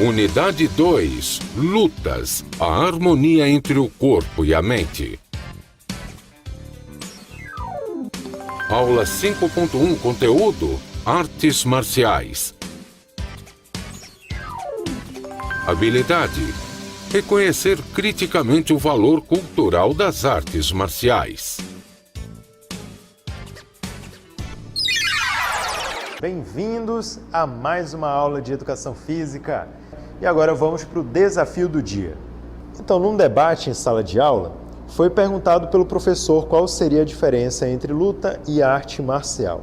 Unidade 2. Lutas. A harmonia entre o corpo e a mente. Aula 5.1. Conteúdo: Artes marciais. Habilidade: reconhecer criticamente o valor cultural das artes marciais. Bem-vindos a mais uma aula de Educação Física. E agora vamos para o desafio do dia. Então, num debate em sala de aula, foi perguntado pelo professor qual seria a diferença entre luta e arte marcial.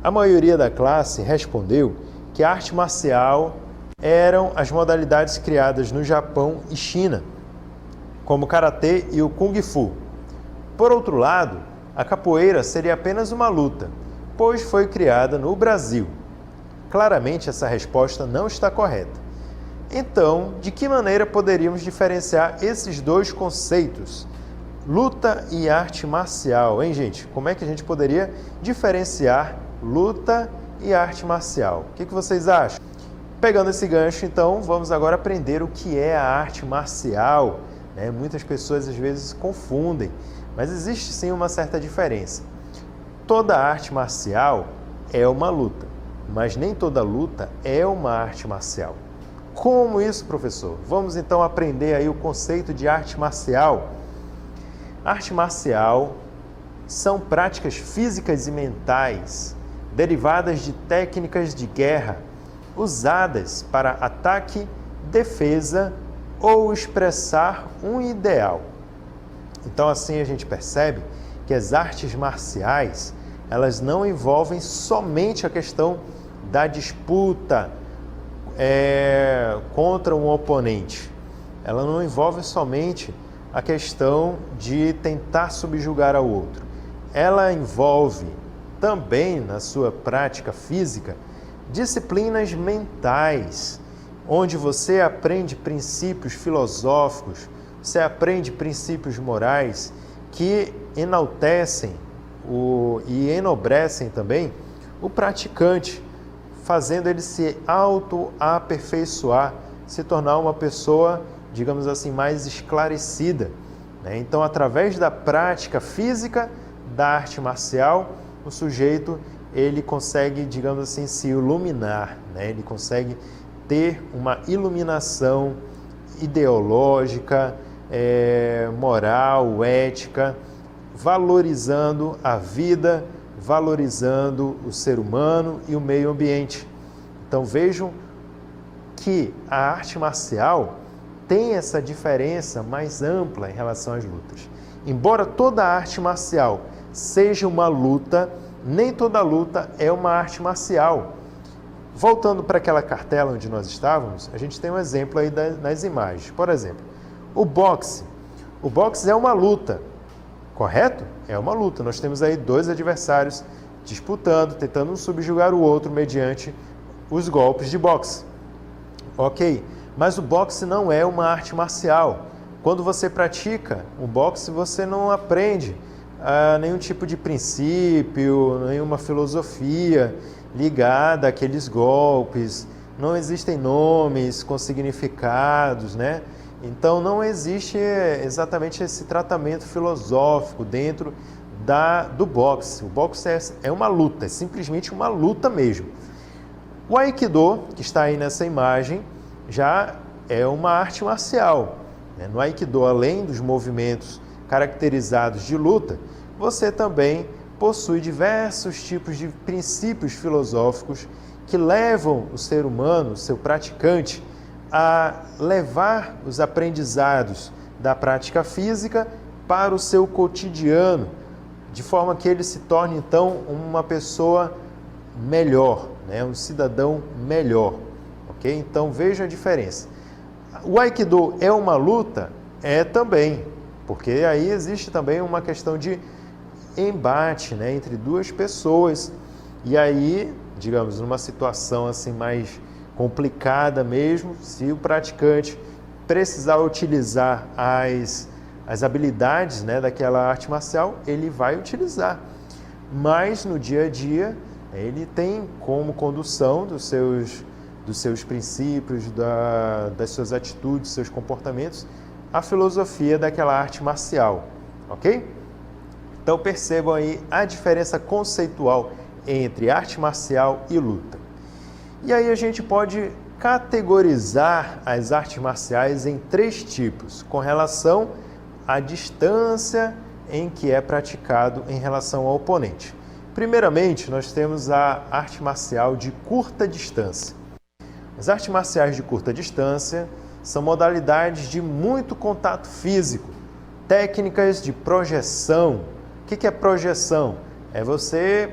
A maioria da classe respondeu que a arte marcial eram as modalidades criadas no Japão e China, como o karatê e o kung fu. Por outro lado, a capoeira seria apenas uma luta, pois foi criada no Brasil. Claramente, essa resposta não está correta. Então, de que maneira poderíamos diferenciar esses dois conceitos? Luta e arte marcial, hein, gente? Como é que a gente poderia diferenciar luta e arte marcial? O que vocês acham? Pegando esse gancho, então, vamos agora aprender o que é a arte marcial. Muitas pessoas às vezes confundem, mas existe sim uma certa diferença. Toda arte marcial é uma luta, mas nem toda luta é uma arte marcial. Como isso, professor? Vamos então aprender aí o conceito de arte marcial. Arte marcial são práticas físicas e mentais derivadas de técnicas de guerra usadas para ataque, defesa ou expressar um ideal. Então, assim a gente percebe que as artes marciais, elas não envolvem somente a questão da disputa contra um oponente. Ela não envolve somente a questão de tentar subjugar ao outro. Ela envolve também, na sua prática física, disciplinas mentais, onde você aprende princípios filosóficos, você aprende princípios morais que enaltecem e enobrecem também o praticante, fazendo ele se auto-aperfeiçoar, se tornar uma pessoa, digamos assim, mais esclarecida. Então, através da prática física da arte marcial, o sujeito ele consegue, digamos assim, se iluminar, ele consegue ter uma iluminação ideológica, moral, ética, valorizando a vida, valorizando o ser humano e o meio ambiente. Então vejam que a arte marcial tem essa diferença mais ampla em relação às lutas. Embora toda arte marcial seja uma luta, nem toda luta é uma arte marcial. Voltando para aquela cartela onde nós estávamos, a gente tem um exemplo aí nas imagens. Por exemplo, o boxe. O boxe é uma luta, correto? É uma luta. Nós temos aí dois adversários disputando, tentando um subjugar o outro mediante os golpes de boxe. Ok, mas o boxe não é uma arte marcial. Quando você pratica o boxe, você não aprende nenhum tipo de princípio, nenhuma filosofia ligada àqueles golpes. Não existem nomes com significados, Então, não existe exatamente esse tratamento filosófico dentro do boxe. O boxe é uma luta, é simplesmente uma luta mesmo. O Aikido, que está aí nessa imagem, já é uma arte marcial. No Aikido, além dos movimentos caracterizados de luta, você também possui diversos tipos de princípios filosóficos que levam o ser humano, o seu praticante, a levar os aprendizados da prática física para o seu cotidiano, de forma que ele se torne, então, uma pessoa melhor, um cidadão melhor. Ok? Então, veja a diferença. O Aikido é uma luta? É também, porque aí existe também uma questão de embate entre duas pessoas. E aí, digamos, numa situação assim mais complicada mesmo, se o praticante precisar utilizar as habilidades daquela arte marcial, ele vai utilizar. Mas no dia a dia, ele tem como condução dos seus dos seus princípios, das suas atitudes, seus comportamentos, a filosofia daquela arte marcial, ok? Então percebam aí a diferença conceitual entre arte marcial e luta. E aí a gente pode categorizar as artes marciais em 3 tipos, com relação à distância em que é praticado em relação ao oponente. Primeiramente, nós temos a arte marcial de curta distância. As artes marciais de curta distância são modalidades de muito contato físico, técnicas de projeção. O que é projeção? É você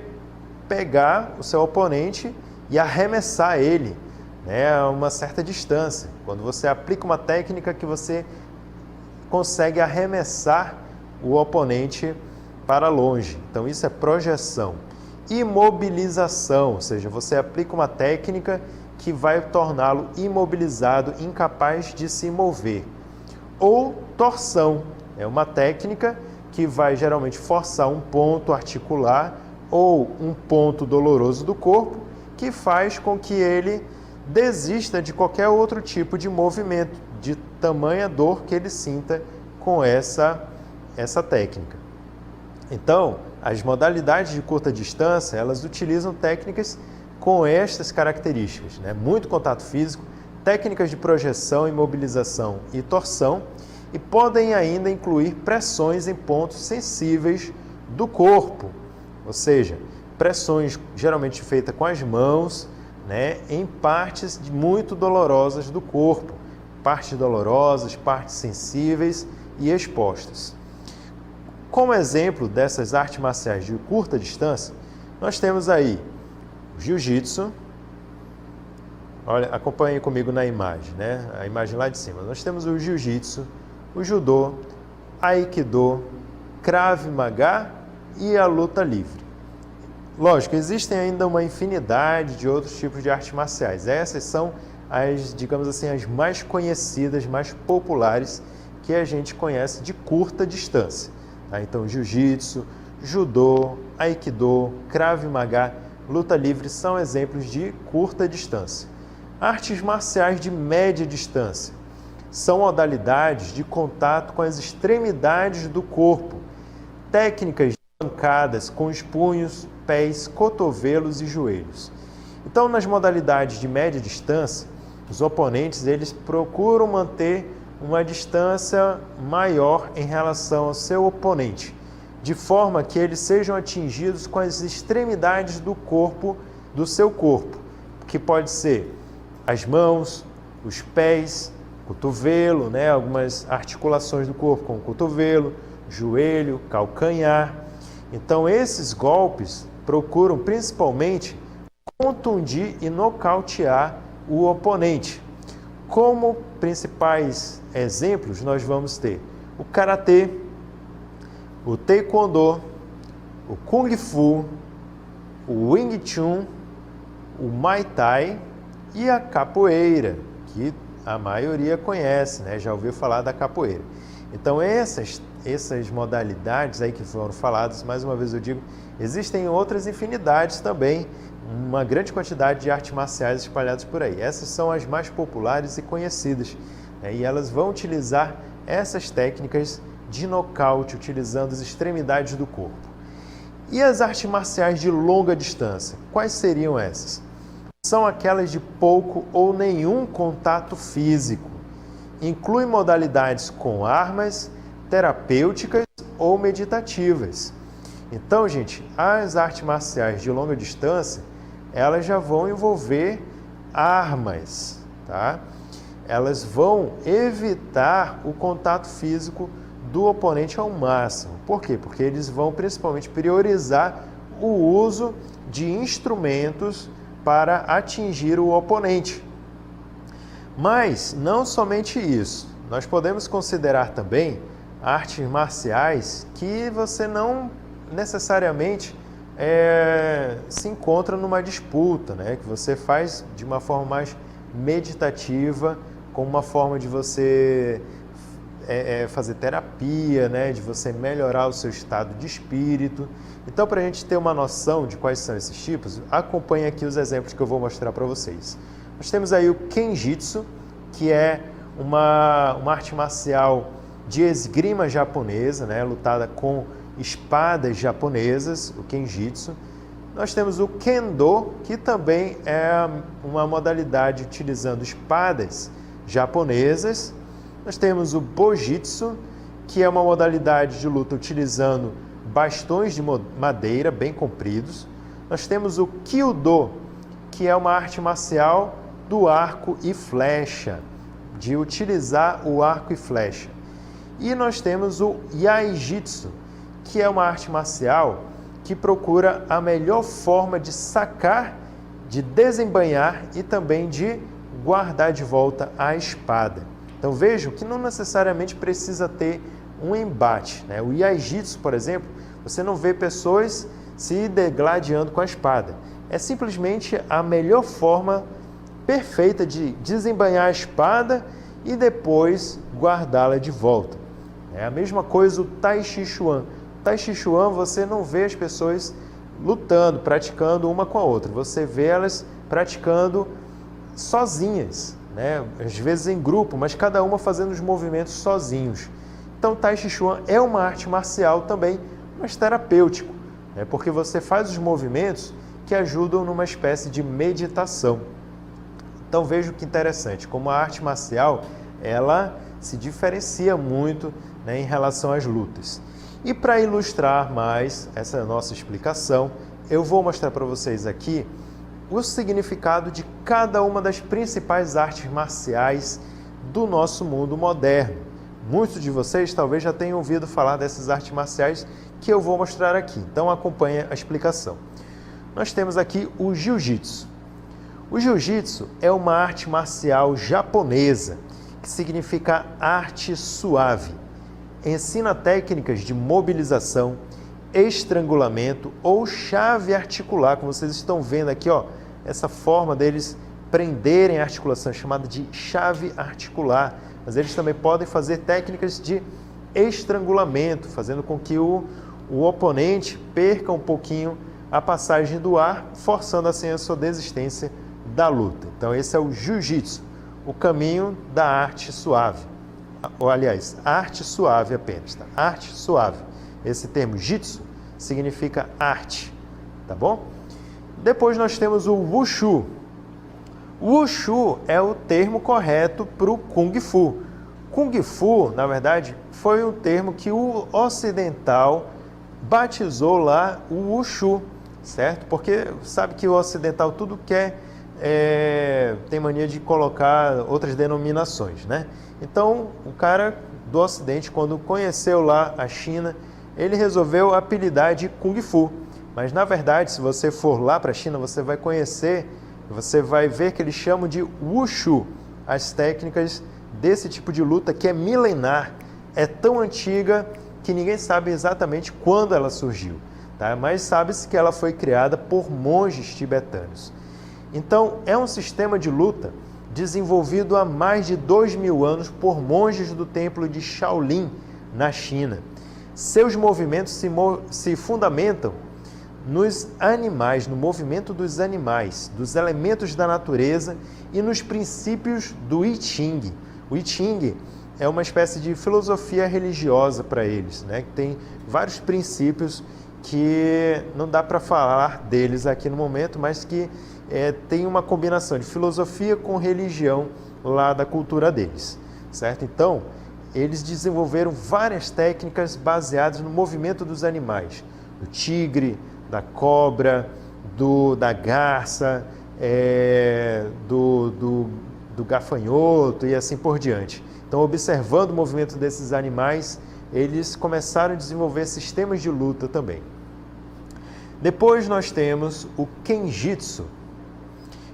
pegar o seu oponente e arremessar ele, né, a uma certa distância. Quando você aplica uma técnica que você consegue arremessar o oponente para longe. Então isso é projeção. Imobilização, ou seja, você aplica uma técnica que vai torná-lo imobilizado, incapaz de se mover. Ou torção, é uma técnica que vai geralmente forçar um ponto articular ou um ponto doloroso do corpo, que faz com que ele desista de qualquer outro tipo de movimento, de tamanha dor que ele sinta com essa técnica. Então, as modalidades de curta distância, elas utilizam técnicas com estas características, né? Muito contato físico, técnicas de projeção, imobilização e torção, e podem ainda incluir pressões em pontos sensíveis do corpo, ou seja, pressões geralmente feitas com as mãos, né, em partes muito dolorosas do corpo, partes dolorosas, partes sensíveis e expostas. Como exemplo dessas artes marciais de curta distância, nós temos aí o jiu-jitsu. Olha, acompanhem comigo na imagem, né? A imagem lá de cima. Nós temos o jiu-jitsu, o judô, aikido, krav maga e a luta livre. Lógico, existem ainda uma infinidade de outros tipos de artes marciais. Essas são as, digamos assim, as mais conhecidas, mais populares que a gente conhece de curta distância. Tá? Então, jiu-jitsu, judô, aikido, krav maga, luta livre são exemplos de curta distância. Artes marciais de média distância são modalidades de contato com as extremidades do corpo, técnicas de pancadas com os punhos, pés, cotovelos e joelhos. Então, nas modalidades de média distância, os oponentes eles procuram manter uma distância maior em relação ao seu oponente, de forma que eles sejam atingidos com as extremidades do corpo, do seu corpo, que pode ser as mãos, os pés, cotovelo, né, algumas articulações do corpo, como cotovelo, joelho, calcanhar. Então, esses golpes procuram principalmente contundir e nocautear o oponente. Como principais exemplos, nós vamos ter o karatê, o taekwondo, o kung fu, o wing chun, o muay thai e a capoeira, que a maioria conhece, né? Já ouviu falar da capoeira. Então, essas modalidades aí que foram faladas, mais uma vez eu digo, existem outras infinidades também, uma grande quantidade de artes marciais espalhadas por aí. Essas são as mais populares e conhecidas, né? E elas vão utilizar essas técnicas de nocaute, utilizando as extremidades do corpo. E as artes marciais de longa distância, quais seriam essas? São aquelas de pouco ou nenhum contato físico. Inclui modalidades com armas, terapêuticas ou meditativas. Então, gente, as artes marciais de longa distância, elas já vão envolver armas, tá? Elas vão evitar o contato físico do oponente ao máximo. Por quê? Porque eles vão principalmente priorizar o uso de instrumentos para atingir o oponente. Mas não somente isso. Nós podemos considerar também artes marciais que você não necessariamente se encontra numa disputa, né? Que você faz de uma forma mais meditativa, como uma forma de você fazer terapia, né? De você melhorar o seu estado de espírito. Então, para a gente ter uma noção de quais são esses tipos, acompanhe aqui os exemplos que eu vou mostrar para vocês. Nós temos aí o Kenjutsu, que é uma arte marcial de esgrima japonesa, né, lutada com espadas japonesas, o Kenjutsu. Nós temos o Kendo, que também é uma modalidade utilizando espadas japonesas. Nós temos o Bojutsu, que é uma modalidade de luta utilizando bastões de madeira bem compridos. Nós temos o Kyudo, que é uma arte marcial do arco e flecha, de utilizar o arco e flecha. E nós temos o Yaijitsu, que é uma arte marcial que procura a melhor forma de sacar, de desembainhar e também de guardar de volta a espada. Então vejam que não necessariamente precisa ter um embate, né? O Yaijitsu, por exemplo, você não vê pessoas se degladiando com a espada. É simplesmente a melhor forma perfeita de desembainhar a espada e depois guardá-la de volta. É a mesma coisa o Tai Chi Chuan. Tai Chi Chuan, você não vê as pessoas lutando, praticando uma com a outra. Você vê elas praticando sozinhas, né? Às vezes em grupo, mas cada uma fazendo os movimentos sozinhos. Então, Tai Chi Chuan é uma arte marcial também, mas terapêutico, né? Porque você faz os movimentos que ajudam numa espécie de meditação. Então, veja que interessante, como a arte marcial, ela se diferencia muito, né, em relação às lutas. E para ilustrar mais essa nossa explicação, eu vou mostrar para vocês aqui o significado de cada uma das principais artes marciais do nosso mundo moderno. Muitos de vocês talvez já tenham ouvido falar dessas artes marciais que eu vou mostrar aqui, então acompanhe a explicação. Nós temos aqui o Jiu-Jitsu. O Jiu-Jitsu é uma arte marcial japonesa, que significa arte suave. Ensina técnicas de mobilização, estrangulamento ou chave articular, como vocês estão vendo aqui, ó, essa forma deles prenderem a articulação, chamada de chave articular. Mas eles também podem fazer técnicas de estrangulamento, fazendo com que o oponente perca um pouquinho a passagem do ar, forçando assim a sua desistência da luta. Então esse é o Jiu-Jitsu, o caminho da arte suave. Ou, aliás, arte suave apenas, tá? Arte suave. Esse termo Jitsu significa arte, tá bom? Depois nós temos o Wushu. Wushu é o termo correto para o Kung Fu. Kung Fu, na verdade, foi um termo que o ocidental batizou lá o Wushu, certo? Porque sabe que o ocidental tudo quer, tem mania de colocar outras denominações, né? Então, o cara do Ocidente, quando conheceu lá a China, ele resolveu apelidar de Kung Fu. Mas, na verdade, se você for lá para a China, você vai conhecer, você vai ver que eles chamam de Wushu, as técnicas desse tipo de luta que é milenar, é tão antiga que ninguém sabe exatamente quando ela surgiu, tá? Mas sabe-se que ela foi criada por monges tibetanos. Então, é um sistema de luta desenvolvido há mais de 2000 anos por monges do templo de Shaolin, na China. Seus movimentos se fundamentam nos animais, no movimento dos animais, dos elementos da natureza e nos princípios do I Ching. O I Ching é uma espécie de filosofia religiosa para eles, né? Que tem vários princípios que não dá para falar deles aqui no momento, mas que tem uma combinação de filosofia com religião lá da cultura deles, certo? Então, eles desenvolveram várias técnicas baseadas no movimento dos animais, do tigre, da cobra, da garça, do gafanhoto e assim por diante. Então, observando o movimento desses animais, eles começaram a desenvolver sistemas de luta também. Depois nós temos o Kenjutsu.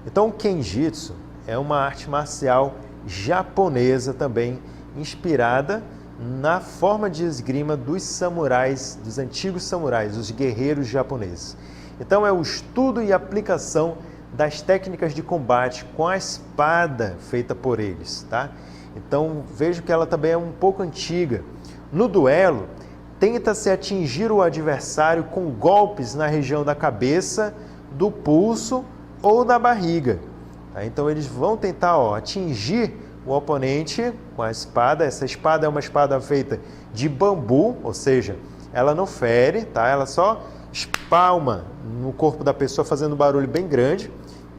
Então, o Kenjutsu é uma arte marcial japonesa também, inspirada na forma de esgrima dos samurais, dos antigos samurais, os guerreiros japoneses. Então, é o estudo e aplicação das técnicas de combate com a espada feita por eles, tá? Então, vejo que ela também é um pouco antiga. No duelo, tenta-se atingir o adversário com golpes na região da cabeça, do pulso ou da barriga. Tá? Então eles vão tentar atingir o oponente com a espada. Essa espada é uma espada feita de bambu, ou seja, ela não fere, tá? Ela só espalma no corpo da pessoa fazendo um barulho bem grande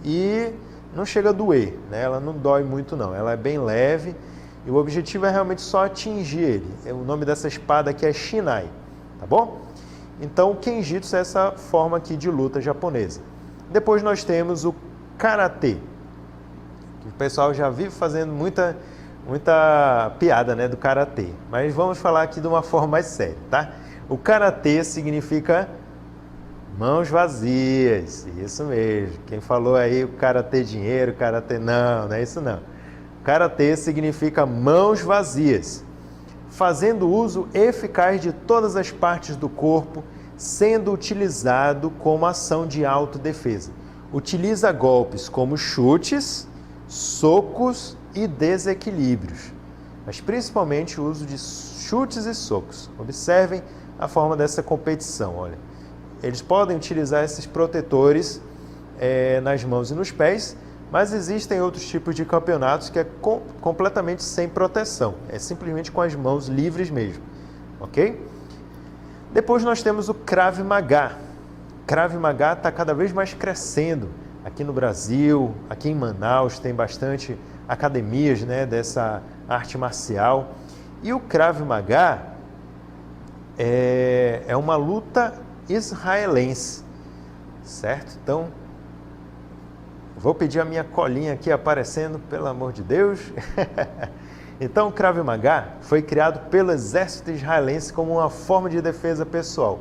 e não chega a doer, né? Ela não dói muito não, ela é bem leve e o objetivo é realmente só atingir ele. O nome dessa espada aqui é Shinai, tá bom? Então o Kenjutsu é essa forma aqui de luta japonesa. Depois nós temos o Karatê. O pessoal já vive fazendo muita piada, né, do Karatê, mas vamos falar aqui de uma forma mais séria, tá? O Karatê significa mãos vazias, isso mesmo. Quem falou aí o Karatê dinheiro, Karatê não é isso não. Karatê significa mãos vazias, fazendo uso eficaz de todas as partes do corpo, sendo utilizado como ação de autodefesa. Utiliza golpes como chutes, socos e desequilíbrios, mas principalmente o uso de chutes e socos. Observem a forma dessa competição, olha. Eles podem utilizar esses protetores nas mãos e nos pés, mas existem outros tipos de campeonatos que é completamente sem proteção, é simplesmente com as mãos livres mesmo, ok? Depois nós temos o Krav Maga. Krav Maga está cada vez mais crescendo aqui no Brasil, aqui em Manaus tem bastante academias, né, dessa arte marcial. E o Krav Maga é uma luta israelense, certo? Então, vou pedir a minha colinha aqui aparecendo, pelo amor de Deus. Então, o Krav Maga foi criado pelo exército israelense como uma forma de defesa pessoal.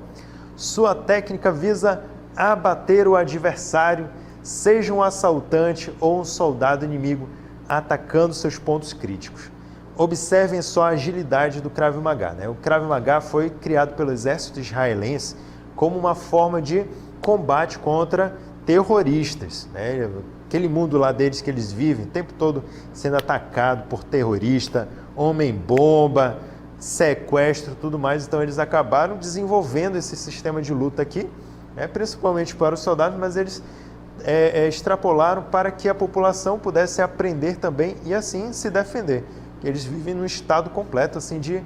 Sua técnica visa abater o adversário, seja um assaltante ou um soldado inimigo, atacando seus pontos críticos. Observem só a agilidade do Krav Maga, né? O Krav Maga foi criado pelo exército israelense como uma forma de combate contra terroristas, né? Aquele mundo lá deles que eles vivem, o tempo todo sendo atacado por terrorista, homem-bomba, sequestro, tudo mais. Então eles acabaram desenvolvendo esse sistema de luta aqui, né? Principalmente para os soldados, mas eles extrapolaram para que a população pudesse aprender também e assim se defender. Eles vivem num estado completo assim de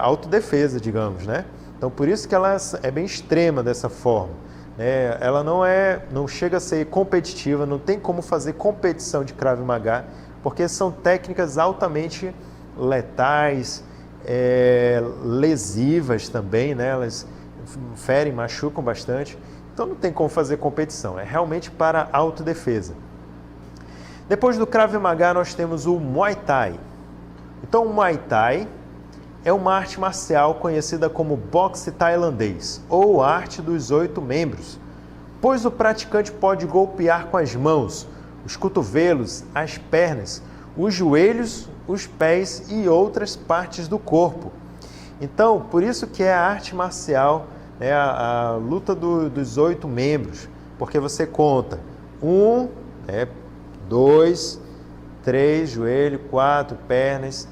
autodefesa, digamos, né? Então por isso que ela é bem extrema dessa forma, né? Ela não chega a ser competitiva, não tem como fazer competição de Krav Maga, porque são técnicas altamente letais, lesivas também, né? Elas ferem, machucam bastante. Então não tem como fazer competição, é realmente para autodefesa. Depois do Krav Maga nós temos o Muay Thai. Então o Muay Thai é uma arte marcial conhecida como boxe tailandês, ou arte dos 8 membros, pois o praticante pode golpear com as mãos, os cotovelos, as pernas, os joelhos, os pés e outras partes do corpo. Então, por isso que é a arte marcial, a luta dos 8 membros, porque você conta 1, 2, 3, joelho, 4, pernas,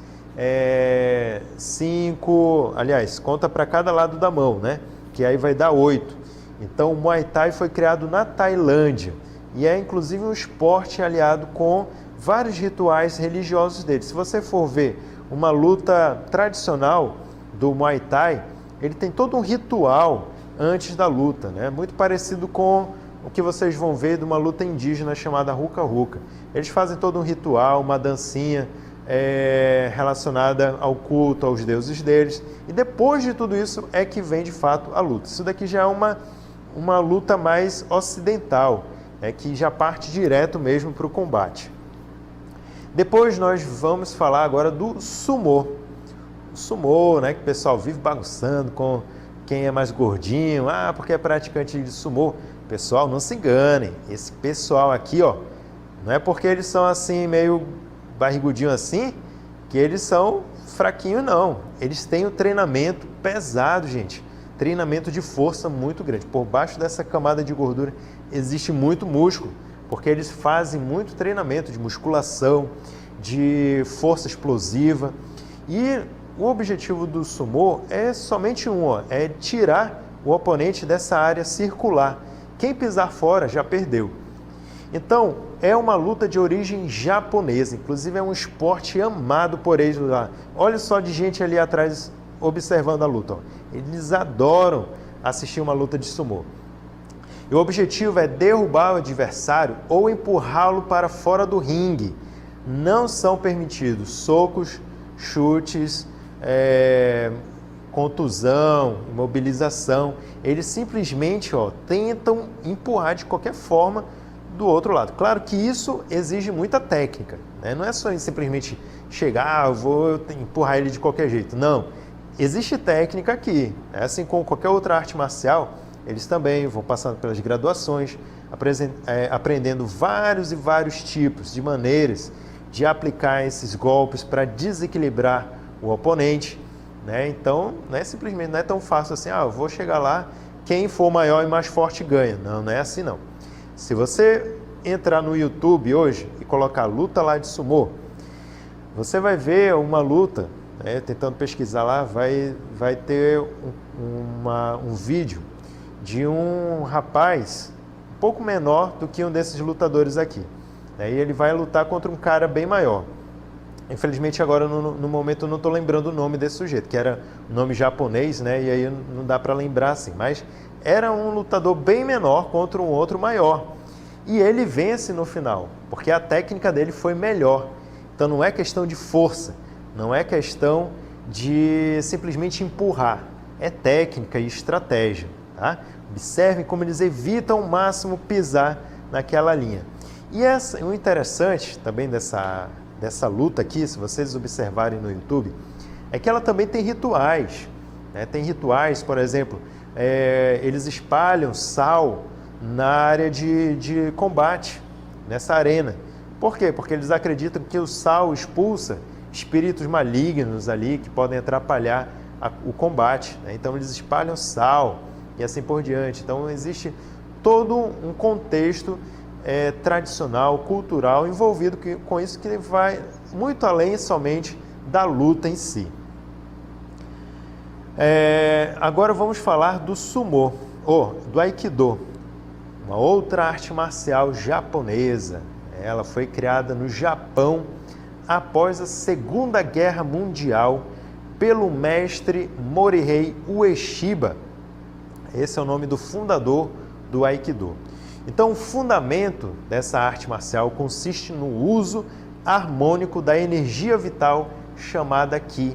5, aliás, conta para cada lado da mão, né? Que aí vai dar 8. Então o Muay Thai foi criado na Tailândia e é inclusive um esporte aliado com vários rituais religiosos deles. Se você for ver uma luta tradicional do Muay Thai, ele tem todo um ritual antes da luta, né? Muito parecido com o que vocês vão ver de uma luta indígena chamada Ruka Ruka. Eles fazem todo um ritual, uma dancinha relacionada ao culto, aos deuses deles. E depois de tudo isso é que vem de fato a luta. Isso daqui já é uma luta mais ocidental, que já parte direto mesmo para o combate. Depois nós vamos falar agora do sumô. O sumô, né, que o pessoal vive bagunçando com quem é mais gordinho, porque é praticante de sumô. Pessoal, não se enganem, esse pessoal aqui, não é porque eles são assim, meio barrigudinho assim, que eles são fraquinhos, não. Eles têm um treinamento pesado, gente. Treinamento de força muito grande. Por baixo dessa camada de gordura existe muito músculo, porque eles fazem muito treinamento de musculação, de força explosiva. E o objetivo do sumô é somente é tirar o oponente dessa área circular. Quem pisar fora já perdeu. Então, é uma luta de origem japonesa, inclusive é um esporte amado por eles lá. Olha só de gente ali atrás observando a luta. Ó. Eles adoram assistir uma luta de sumô. E o objetivo é derrubar o adversário ou empurrá-lo para fora do ringue. Não são permitidos socos, chutes, contusão, imobilização. Eles simplesmente tentam empurrar de qualquer forma do outro lado. Claro que isso exige muita técnica, né? Não é só simplesmente chegar, eu vou empurrar ele de qualquer jeito. Não, existe técnica aqui. Assim como qualquer outra arte marcial, eles também vão passando pelas graduações, aprendendo vários e vários tipos de maneiras de aplicar esses golpes para desequilibrar o oponente, né? Então, simplesmente não é tão fácil assim, eu vou chegar lá, quem for maior e mais forte ganha. Não, não é assim não. Se você entrar no YouTube hoje e colocar luta lá de sumô, você vai ver uma luta, tentando pesquisar lá, vai ter um vídeo de um rapaz um pouco menor do que um desses lutadores aqui. E ele vai lutar contra um cara bem maior. Infelizmente agora no momento eu não estou lembrando o nome desse sujeito, que era um nome japonês, né? E aí não dá para lembrar assim, mas era um lutador bem menor contra um outro maior. E ele vence no final, porque a técnica dele foi melhor. Então não é questão de força, não é questão de simplesmente empurrar, é técnica e estratégia. Tá? Observem como eles evitam ao máximo pisar naquela linha. E o interessante também dessa luta aqui, se vocês observarem no YouTube, é que ela também tem rituais. Né? Tem rituais, por exemplo, eles espalham sal na área de combate, nessa arena. Por quê? Porque eles acreditam que o sal expulsa espíritos malignos ali que podem atrapalhar o combate. Né? Então eles espalham sal e assim por diante. Então existe todo um contexto tradicional, cultural envolvido com isso, que vai muito além somente da luta em si. Agora vamos falar do sumô, do aikido, uma outra arte marcial japonesa. Ela foi criada no Japão após a Segunda Guerra Mundial pelo mestre Morihei Ueshiba. Esse é o nome do fundador do aikido. Então, o fundamento dessa arte marcial consiste no uso harmônico da energia vital chamada Ki.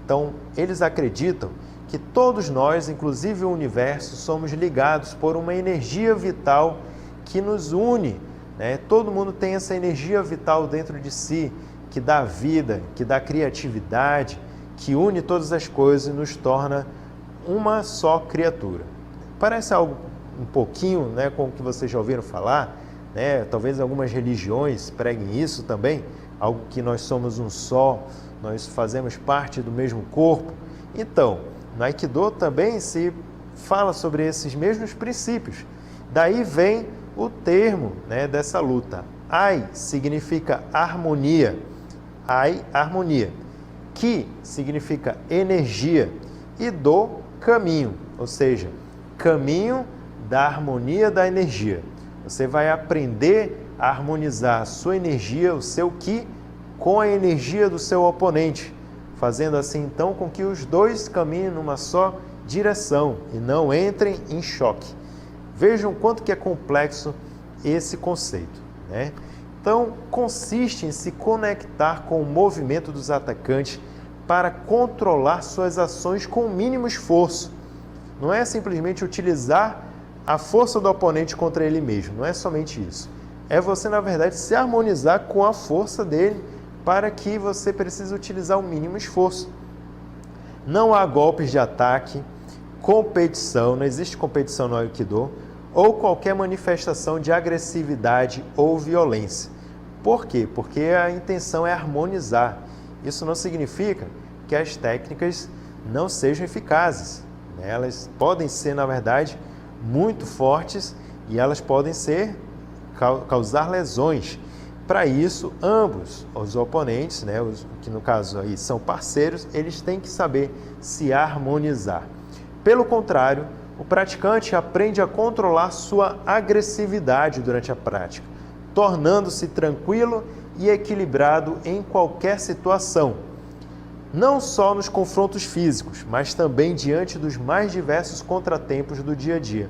Então, eles acreditam que todos nós, inclusive o universo, somos ligados por uma energia vital que nos une. Né? Todo mundo tem essa energia vital dentro de si, que dá vida, que dá criatividade, que une todas as coisas e nos torna uma só criatura. Parece algo um pouquinho, né, com o que vocês já ouviram falar, né? Talvez algumas religiões preguem isso também, algo que nós somos um só, nós fazemos parte do mesmo corpo. Então, no Aikido também se fala sobre esses mesmos princípios. Daí vem o termo, né, dessa luta. Ai significa harmonia, harmonia. Ki significa energia e do caminho, ou seja, caminho da harmonia da energia. Você vai aprender a harmonizar a sua energia, o seu Ki, com a energia do seu oponente, fazendo assim então com que os dois caminhem numa só direção e não entrem em choque. Vejam quanto que é complexo esse conceito, né? Então, consiste em se conectar com o movimento dos atacantes para controlar suas ações com o mínimo esforço. Não é simplesmente utilizar a força do oponente contra ele mesmo, não é somente isso. É você, na verdade, se harmonizar com a força dele para que você precise utilizar o mínimo esforço. Não há golpes de ataque, competição, não existe competição no Aikido, ou qualquer manifestação de agressividade ou violência. Por quê? Porque a intenção é harmonizar. Isso não significa que as técnicas não sejam eficazes. Elas podem ser, na verdade, muito fortes e elas podem causar lesões. Para isso, ambos os oponentes, né, que no caso aí são parceiros, eles têm que saber se harmonizar. Pelo contrário, o praticante aprende a controlar sua agressividade durante a prática, tornando-se tranquilo e equilibrado em qualquer situação, não só nos confrontos físicos, mas também diante dos mais diversos contratempos do dia a dia.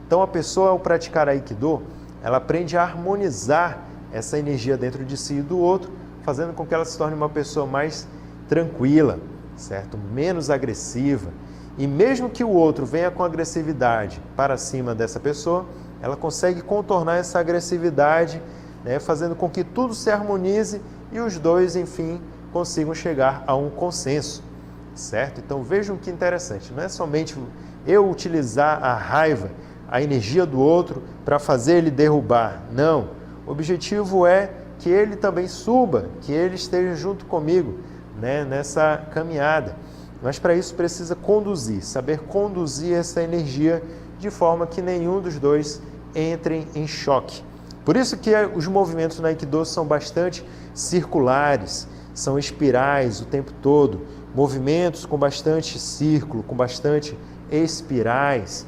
Então a pessoa, ao praticar Aikido, ela aprende a harmonizar essa energia dentro de si e do outro, fazendo com que ela se torne uma pessoa mais tranquila, certo? Menos agressiva. E mesmo que o outro venha com agressividade para cima dessa pessoa, ela consegue contornar essa agressividade, né, fazendo com que tudo se harmonize e os dois, enfim, consigam chegar a um consenso, certo? Então vejam que interessante, não é somente eu utilizar a raiva, a energia do outro para fazer ele derrubar, não. O objetivo é que ele também suba, que ele esteja junto comigo, né, nessa caminhada. Mas para isso precisa conduzir, saber conduzir essa energia de forma que nenhum dos dois entrem em choque. Por isso que os movimentos no Aikido são bastante circulares, são espirais o tempo todo, movimentos com bastante círculo, com bastante espirais,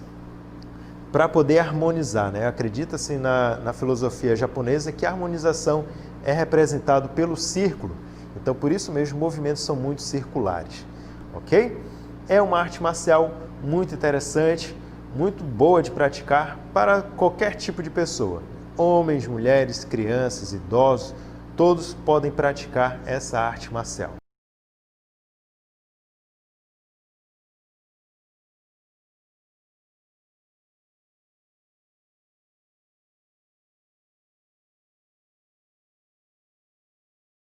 para poder harmonizar, né? Acredita-se na filosofia japonesa que a harmonização é representada pelo círculo, então por isso mesmo os movimentos são muito circulares. Ok? É uma arte marcial muito interessante, muito boa de praticar para qualquer tipo de pessoa. Homens, mulheres, crianças, idosos, todos podem praticar essa arte marcial.